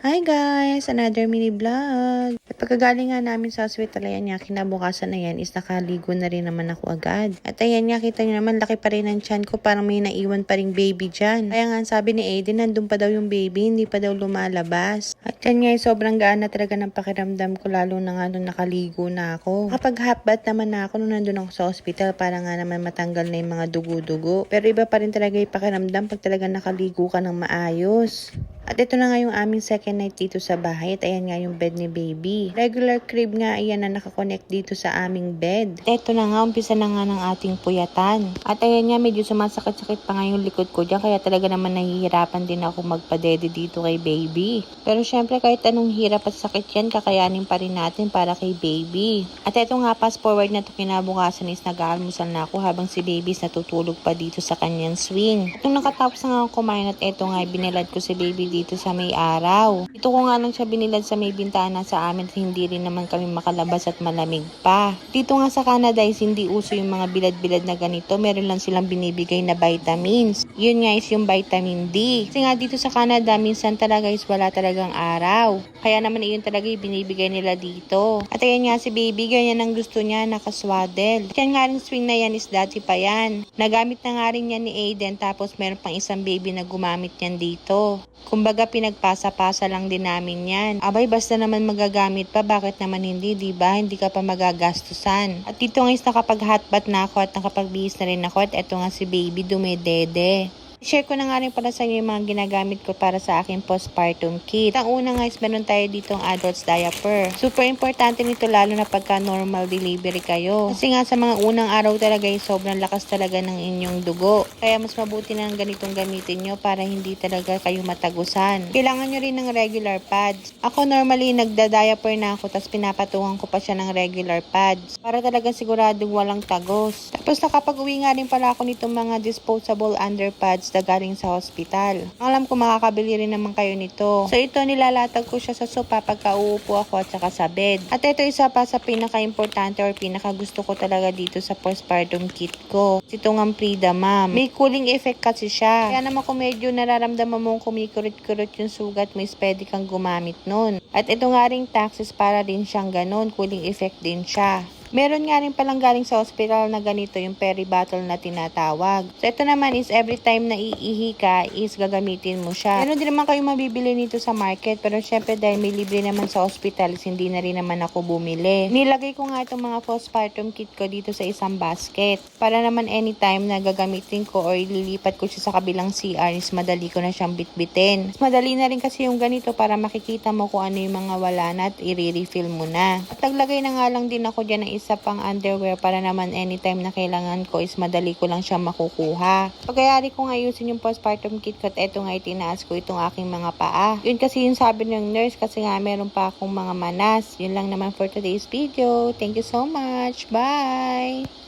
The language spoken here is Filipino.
Hi guys! Another mini vlog. At pagkagaling nga namin sa hospital, ayan nga, kinabukasan na yan is nakaligo na rin naman ako agad. At ayan nga, kita nyo naman, laki pa rin ang tiyan ko, parang may naiwan pa ring baby dyan. Kaya nga, sabi ni Aiden, nandun pa daw yung baby, hindi pa daw lumalabas. At yan nga, sobrang gaan na talaga ng pakiramdam ko, lalo na nga nung nakaligo na ako. Kapag half bath naman na ako nung nandun ako sa hospital, para nga naman matanggal na yung mga dugo-dugo. Pero iba pa rin talaga yung pakiramdam pag talaga nakaligo ka ng maayos. At ito na nga yung aming second night dito sa bahay. At ayan nga yung bed ni baby. Regular crib nga ayan na nakakonect dito sa aming bed. At ito na nga, umpisa na nga ng ating puyatan. At ayan nga, medyo sumasakit-sakit pa nga yung likod ko dyan. Kaya talaga naman nahihirapan din ako magpadede dito kay baby. Pero syempre kahit anong hirap at sakit yan, kakayanin pa rin natin para kay baby. At ito nga, fast forward na to kinabukasan is nag-aalmusal na ako habang si baby is natutulog pa dito sa kanyang swing. At nung nakatapos na nga ako kumain at ito nga, binilad ko si baby dito sa may araw. Ito ko nga lang siya binilad sa may bintana sa amin at hindi rin naman kami makalabas at malamig pa. Dito nga sa Canada is hindi uso yung mga bilad-bilad na ganito. Meron lang silang binibigay na vitamins. Yun nga is yung vitamin D. Kasi nga dito sa Canada, minsan talaga is wala talagang araw. Kaya naman yun talaga yung binibigay nila dito. At ayan nga si baby, ganyan ang gusto niya, nakaswaddle. Yan nga rin swing na yan is dati pa yan. Nagamit na nga rin yan ni Aiden tapos meron pang isang baby na gumamit yan dito. Kumbaga pinagpasa-pasa lang din namin yan. Abay basta naman magagamit pa, bakit naman hindi, diba? Hindi ka pa magagastusan. At dito nga is nakapag-hotbath na ako at nakapagbihis na rin ako at eto nga si baby dumedede. Share ko na nga rin pala sa inyo yung mga ginagamit ko para sa aking postpartum kit. Ang una nga is meron tayo ditong adults diaper. Super importante nito lalo na pagka normal delivery kayo. Kasi nga sa mga unang araw talaga is sobrang lakas talaga ng inyong dugo. Kaya mas mabuti na ng ganitong gamitin nyo para hindi talaga kayo matagusan. Kailangan nyo rin ng regular pads. Ako normally nagda-diaper na ako tapos pinapatungan ko pa siya ng regular pads. Para talaga siguradong walang tagos. Tapos nakapag-uwi nga rin pala ako nitong mga disposable underpads na galing sa hospital. Alam ko makakabili rin naman kayo nito. So ito nilalatag ko siya sa sopa pagka uupo ako at saka sa bed. At ito isa pa sa pinaka-importante or pinaka-gusto ko talaga dito sa postpartum kit ko. Ito nga Frida Mom. May cooling effect kasi siya. Kaya naman kung medyo nararamdaman mong kumikurot-kurot yung sugat mo is pwede kang gumamit nun. At ito nga ring Taxis para din siyang ganun. Cooling effect din siya. Meron nga rin palang galing sa hospital na ganito yung peri-bottle na tinatawag. So ito naman is every time na iihi ka is gagamitin mo siya. Meron din naman kayong mabibili nito sa market pero syempre dahil may libre naman sa hospital is hindi na rin naman ako bumili. Nilagay ko nga itong mga postpartum kit ko dito sa isang basket para naman anytime na gagamitin ko or ililipat ko siya sa kabilang CR is madali ko na siyang bitbitin. Madali na rin kasi yung ganito para makikita mo kung ano yung mga wala na at i-refill mo na. At naglagay na nga lang din ako dyan ng isa pang underwear para naman anytime na kailangan ko is madali ko lang siya makukuha. Pagkayari ko nga ayusin yung postpartum kit ko at eto nga itinaas ko itong aking mga paa. Yun kasi yung sabi ng nurse kasi nga meron pa akong mga manas. Yun lang naman for today's video. Thank you so much. Bye!